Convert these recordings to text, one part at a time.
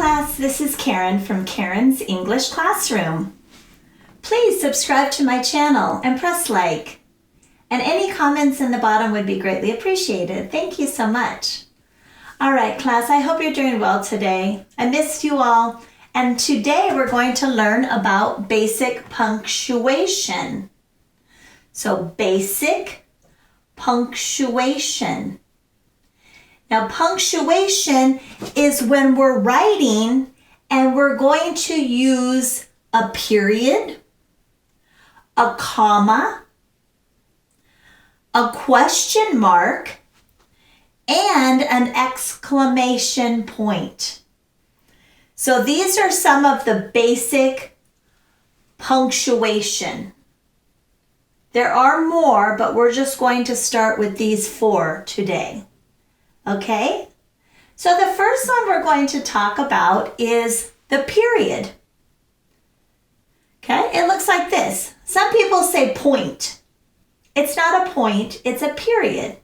class, this is Karen from Karen's English Classroom. Please subscribe to my channel and press like. And any comments in the bottom would be greatly appreciated. Thank you so much. All right, class, I hope you're doing well today. I missed you all. And today we're going to learn about basic punctuation. So basic punctuation. Now, punctuation is when we're writing and we're going to use a period, a comma, a question mark, and an exclamation point. So these are some of the basic punctuation. There are more, but we're just going to start with these 4 today. Okay? So the first one we're going to talk about is the period. Okay? It looks like this. Some people say point. It's not a point, it's a period.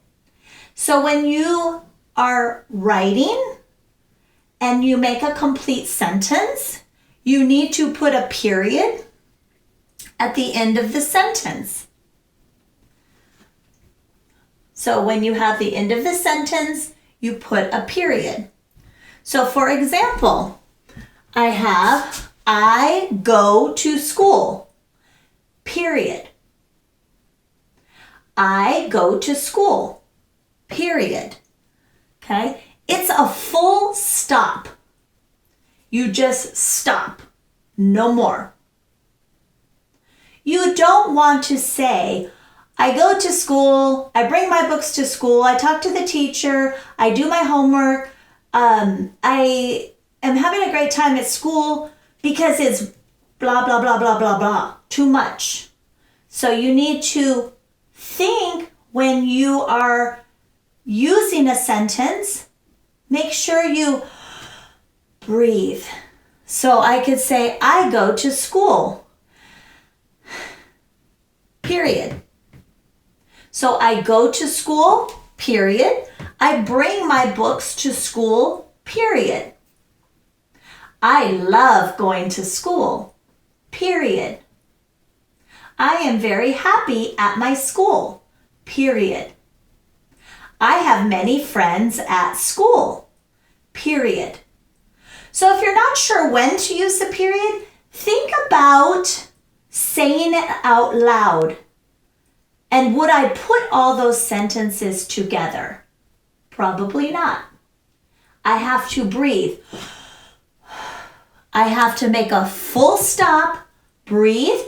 So when you are writing and you make a complete sentence, you need to put a period at the end of the sentence. So when you have the end of the sentence, you put a period. So for example, I have, I go to school, period. I go to school, period. Okay? It's a full stop. You just stop, no more. You don't want to say, I go to school, I bring my books to school, I talk to the teacher, I do my homework, I am having a great time at school because it's blah, blah, blah, blah, blah, blah, too much. So you need to think when you are using a sentence, make sure you breathe. So I could say, I go to school, period. So I go to school, period. I bring my books to school, period. I love going to school, period. I am very happy at my school, period. I have many friends at school, period. So if you're not sure when to use the period, think about saying it out loud. And would I put all those sentences together? Probably not. I have to breathe. I have to make a full stop, breathe,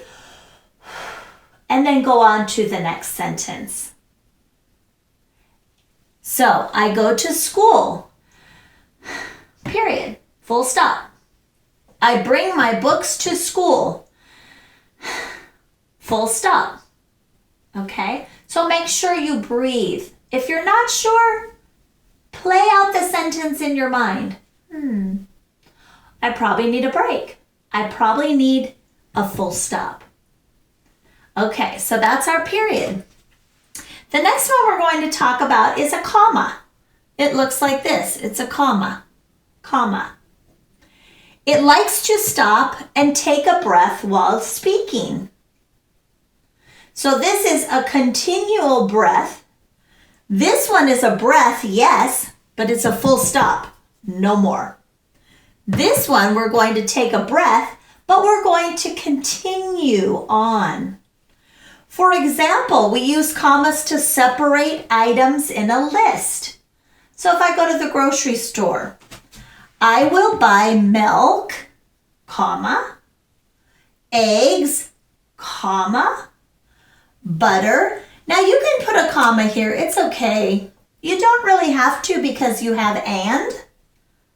and then go on to the next sentence. So I go to school, period, full stop. I bring my books to school, full stop. Okay, so make sure you breathe. If you're not sure, play out the sentence in your mind. I probably need a break. I probably need a full stop. Okay, so that's our period. The next one we're going to talk about is a comma. It looks like this. It's a comma. Comma. It likes to stop and take a breath while speaking. So this is a continual breath. This one is a breath, yes, but it's a full stop, no more. This one, we're going to take a breath, but we're going to continue on. For example, we use commas to separate items in a list. So if I go to the grocery store, I will buy milk, comma, eggs, comma, butter. Now you can put a comma here. It's okay. You don't really have to because you have and,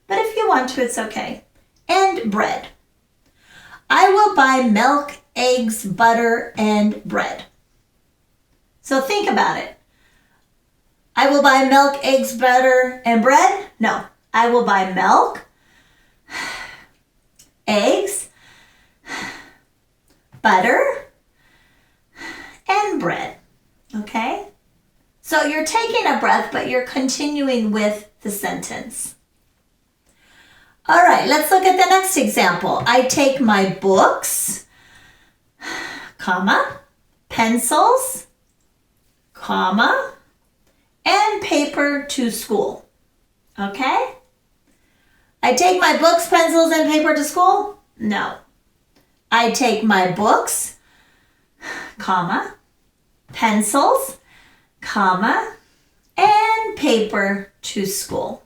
but if you want to, it's okay. And bread. I will buy milk, eggs, butter, and bread. So think about it. I will buy milk, eggs, butter, and bread? No. I will buy milk, eggs, butter, and bread. Okay? So you're taking a breath, but you're continuing with the sentence. All right, let's look at the next example. I take my books, comma, pencils, comma, and paper to school. Okay? I take my books, pencils, and paper to school? No. I take my books, comma, pencils, comma, and paper to school.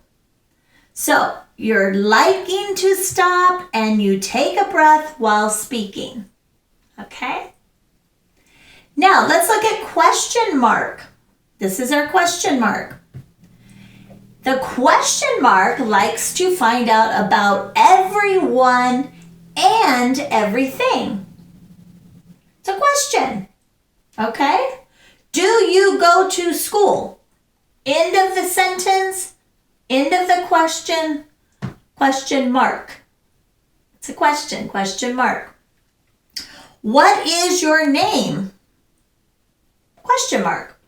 So you're liking to stop and you take a breath while speaking. Okay? Now let's look at question mark. This is our question mark. The question mark likes to find out about everyone and everything. It's a question. Okay? Do you go to school? End of the sentence, end of the question, question mark. It's a question mark. What is your name? Question mark.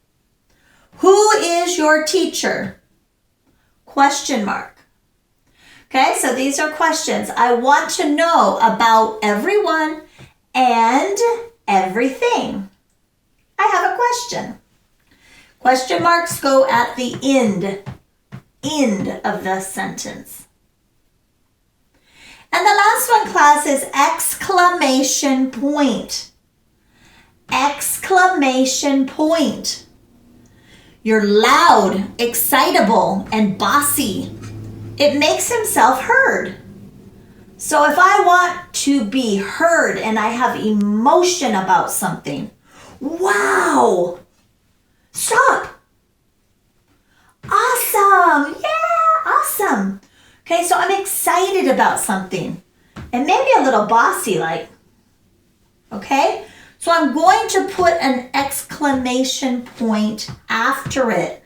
Who is your teacher? Question mark. Okay, so these are questions. I want to know about everyone and everything. I have a question. Question marks go at the end of the sentence. And the last one, class, is exclamation point. Exclamation point. You're loud, excitable, and bossy. It makes himself heard. So if I want to be heard and I have emotion about something, wow, stop. Awesome, yeah, awesome. Okay, so I'm excited about something and maybe a little bossy like, okay? So I'm going to put an exclamation point after it,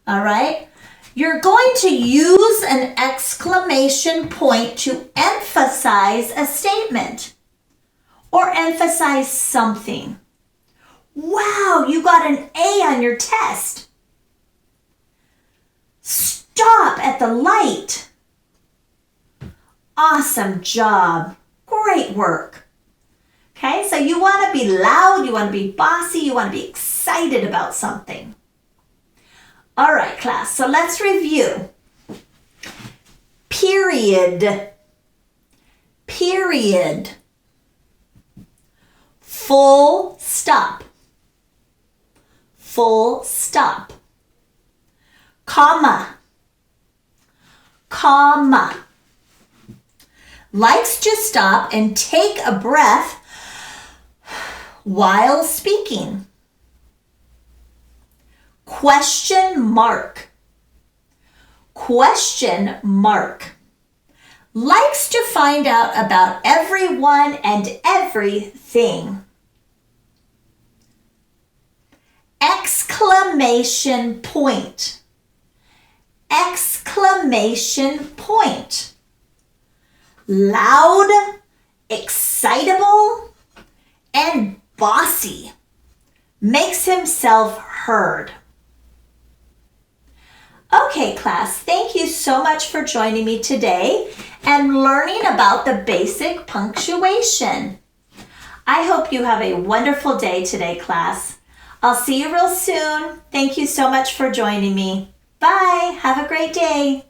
all right? You're going to use an exclamation point to emphasize a statement or emphasize something. Wow, you got an A on your test. Stop at the light. Awesome job. Great work. Okay, so you want to be loud, you want to be bossy, you want to be excited about something. All right, class, so let's review. Period. Period. Full stop. Full stop. Comma. Comma. Likes to stop and take a breath while speaking. Question mark. Question mark. Likes to find out about everyone and everything. Exclamation point. Exclamation point. Loud, excitable, and bossy. Makes himself heard. Okay, class, thank you so much for joining me today and learning about the basic punctuation. I hope you have a wonderful day today, class. I'll see you real soon. Thank you so much for joining me. Bye. Have a great day.